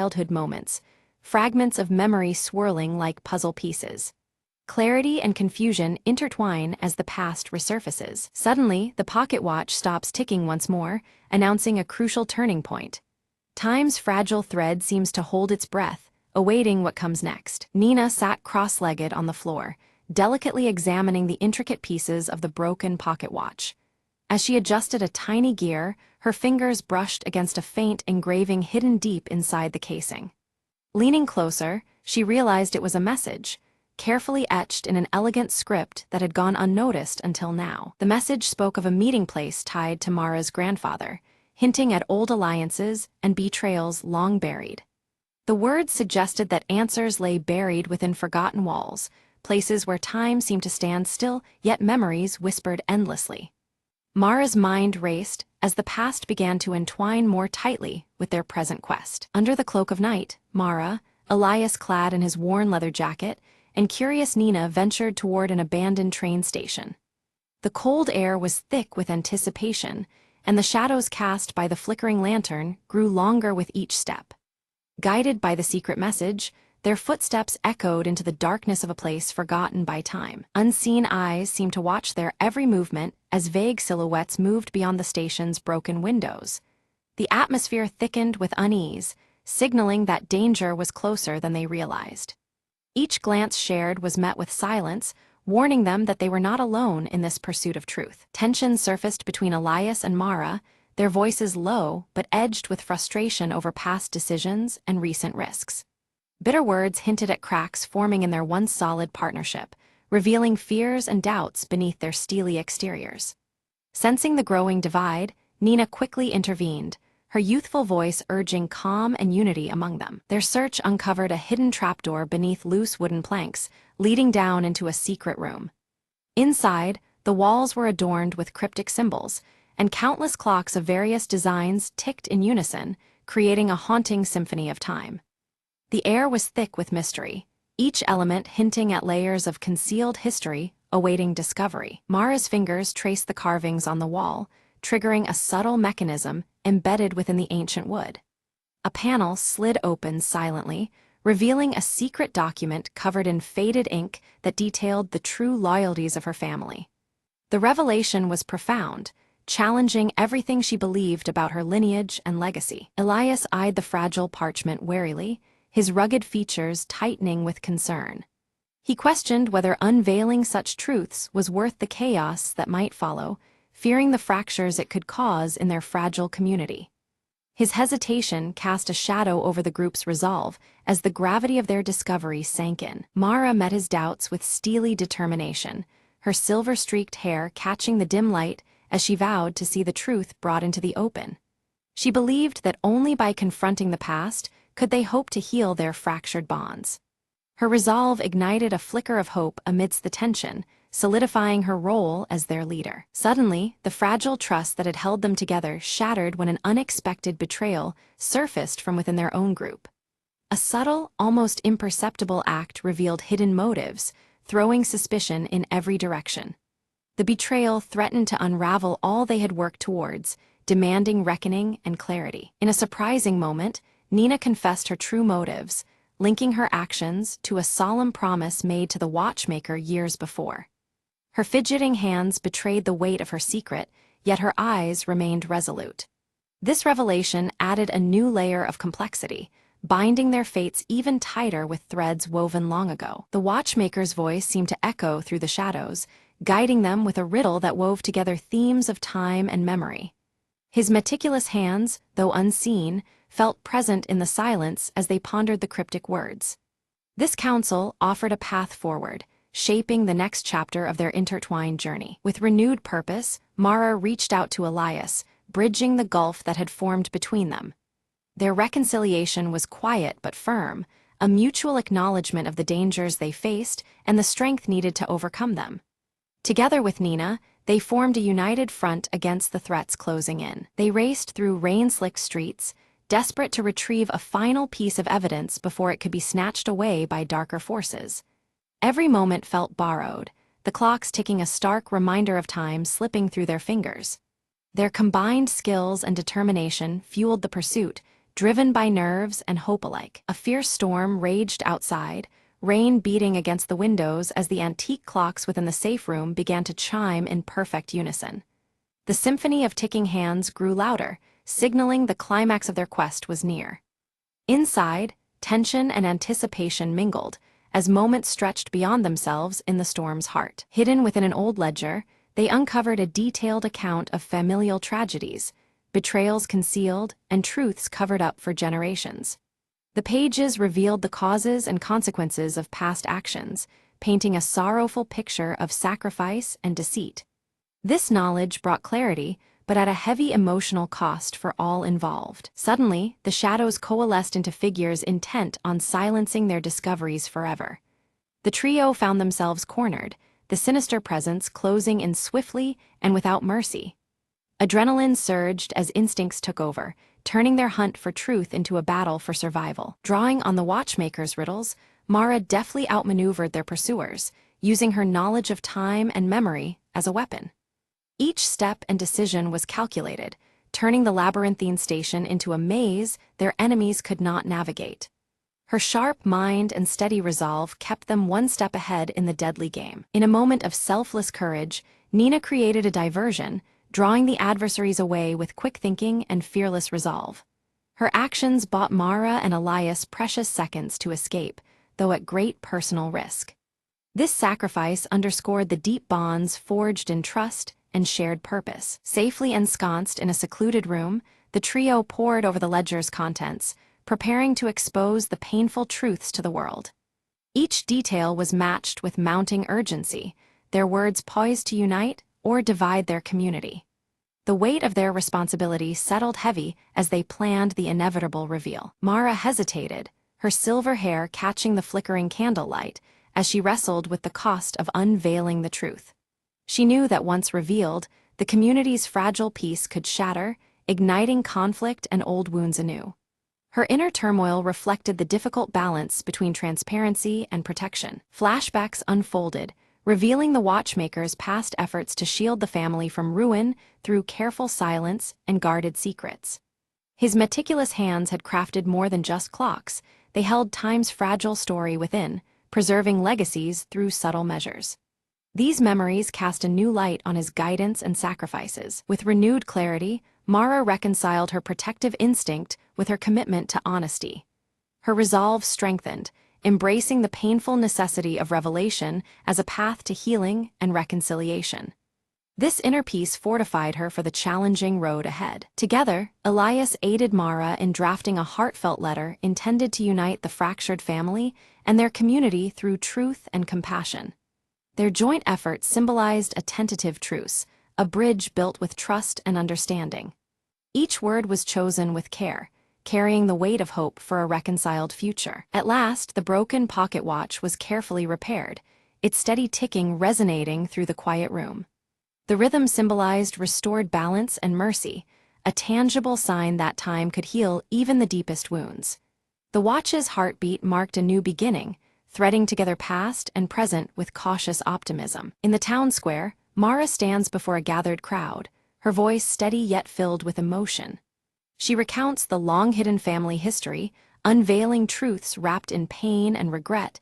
childhood moments, fragments of memory swirling like puzzle pieces. Clarity and confusion intertwine as the past resurfaces. Suddenly, the pocket watch stops ticking once more, announcing a crucial turning point. Time's fragile thread seems to hold its breath, awaiting what comes next. Nina sat cross-legged on the floor, delicately examining the intricate pieces of the broken pocket watch. As she adjusted a tiny gear, her fingers brushed against a faint engraving hidden deep inside the casing. Leaning closer, she realized it was a message, carefully etched in an elegant script that had gone unnoticed until now. The message spoke of a meeting place tied to Mara's grandfather, hinting at old alliances and betrayals long buried. The words suggested that answers lay buried within forgotten walls, places where time seemed to stand still, yet memories whispered endlessly. Mara's mind raced as the past began to entwine more tightly with their present quest. Under the cloak of night, Mara, Elias clad in his worn leather jacket, and curious Nina ventured toward an abandoned train station. The cold air was thick with anticipation, and the shadows cast by the flickering lantern grew longer with each step. Guided by the secret message, their footsteps echoed into the darkness of a place forgotten by time. Unseen eyes seemed to watch their every movement as vague silhouettes moved beyond the station's broken windows. The atmosphere thickened with unease, signaling that danger was closer than they realized. Each glance shared was met with silence, warning them that they were not alone in this pursuit of truth. Tension surfaced between Elias and Mara, their voices low but edged with frustration over past decisions and recent risks. Bitter words hinted at cracks forming in their once solid partnership, revealing fears and doubts beneath their steely exteriors. Sensing the growing divide, Nina quickly intervened, her youthful voice urging calm and unity among them. Their search uncovered a hidden trapdoor beneath loose wooden planks, leading down into a secret room. Inside, the walls were adorned with cryptic symbols, and countless clocks of various designs ticked in unison, creating a haunting symphony of time. The air was thick with mystery, each element hinting at layers of concealed history awaiting discovery. Mara's fingers traced the carvings on the wall, triggering a subtle mechanism embedded within the ancient wood. A panel slid open silently, revealing a secret document covered in faded ink that detailed the true loyalties of her family. The revelation was profound, challenging everything she believed about her lineage and legacy. Elias eyed the fragile parchment warily, his rugged features tightening with concern. He questioned whether unveiling such truths was worth the chaos that might follow, fearing the fractures it could cause in their fragile community. His hesitation cast a shadow over the group's resolve as the gravity of their discovery sank in. Mara met his doubts with steely determination, her silver-streaked hair catching the dim light as she vowed to see the truth brought into the open. She believed that only by confronting the past could they hope to heal their fractured bonds. Her resolve ignited a flicker of hope amidst the tension, solidifying her role as their leader. Suddenly, the fragile trust that had held them together shattered when an unexpected betrayal surfaced from within their own group. A subtle, almost imperceptible act revealed hidden motives, throwing suspicion in every direction. The betrayal threatened to unravel all they had worked towards, demanding reckoning and clarity. In a surprising moment, Nina confessed her true motives, linking her actions to a solemn promise made to the watchmaker years before. Her fidgeting hands betrayed the weight of her secret, yet her eyes remained resolute. This revelation added a new layer of complexity, binding their fates even tighter with threads woven long ago. The watchmaker's voice seemed to echo through the shadows, guiding them with a riddle that wove together themes of time and memory. His meticulous hands, though unseen, felt present in the silence as they pondered the cryptic words. This counsel offered a path forward, shaping the next chapter of their intertwined journey. With renewed purpose, Mara reached out to Elias, bridging the gulf that had formed between them. Their reconciliation was quiet but firm, a mutual acknowledgement of the dangers they faced and the strength needed to overcome them. Together with Nina, they formed a united front against the threats closing in. They raced through rain-slicked streets, desperate to retrieve a final piece of evidence before it could be snatched away by darker forces. Every moment felt borrowed, the clocks ticking a stark reminder of time slipping through their fingers. Their combined skills and determination fueled the pursuit, driven by nerves and hope alike. A fierce storm raged outside, rain beating against the windows as the antique clocks within the safe room began to chime in perfect unison. The symphony of ticking hands grew louder, signaling the climax of their quest was near. Inside, tension and anticipation mingled, as moments stretched beyond themselves in the storm's heart. Hidden within an old ledger, they uncovered a detailed account of familial tragedies, betrayals concealed, and truths covered up for generations. The pages revealed the causes and consequences of past actions, painting a sorrowful picture of sacrifice and deceit. This knowledge brought clarity, but at a heavy emotional cost for all involved. Suddenly, the shadows coalesced into figures intent on silencing their discoveries forever. The trio found themselves cornered, the sinister presence closing in swiftly and without mercy. Adrenaline surged as instincts took over, turning their hunt for truth into a battle for survival. Drawing on the watchmaker's riddles, Mara deftly outmaneuvered their pursuers, using her knowledge of time and memory as a weapon. Each step and decision was calculated, turning the labyrinthine station into a maze their enemies could not navigate. Her sharp mind and steady resolve kept them one step ahead in the deadly game. In a moment of selfless courage, Nina created a diversion, drawing the adversaries away with quick thinking and fearless resolve. Her actions bought Mara and Elias precious seconds to escape, though at great personal risk. This sacrifice underscored the deep bonds forged in trust and shared purpose. Safely ensconced in a secluded room, the trio pored over the ledger's contents, preparing to expose the painful truths to the world. Each detail was matched with mounting urgency, their words poised to unite or divide their community. The weight of their responsibility settled heavy as they planned the inevitable reveal. Mara hesitated, her silver hair catching the flickering candlelight, as she wrestled with the cost of unveiling the truth. She knew that once revealed, the community's fragile peace could shatter, igniting conflict and old wounds anew. Her inner turmoil reflected the difficult balance between transparency and protection. Flashbacks unfolded, revealing the watchmaker's past efforts to shield the family from ruin through careful silence and guarded secrets. His meticulous hands had crafted more than just clocks, they held time's fragile story within, preserving legacies through subtle measures. These memories cast a new light on his guidance and sacrifices. With renewed clarity, Mara reconciled her protective instinct with her commitment to honesty. Her resolve strengthened, embracing the painful necessity of revelation as a path to healing and reconciliation. This inner peace fortified her for the challenging road ahead. Together, Elias aided Mara in drafting a heartfelt letter intended to unite the fractured family and their community through truth and compassion. Their joint effort symbolized a tentative truce, a bridge built with trust and understanding. Each word was chosen with care, carrying the weight of hope for a reconciled future. At last, the broken pocket watch was carefully repaired, its steady ticking resonating through the quiet room. The rhythm symbolized restored balance and mercy, a tangible sign that time could heal even the deepest wounds. The watch's heartbeat marked a new beginning, threading together past and present with cautious optimism. In the town square, Mara stands before a gathered crowd, her voice steady yet filled with emotion. She recounts the long-hidden family history, unveiling truths wrapped in pain and regret,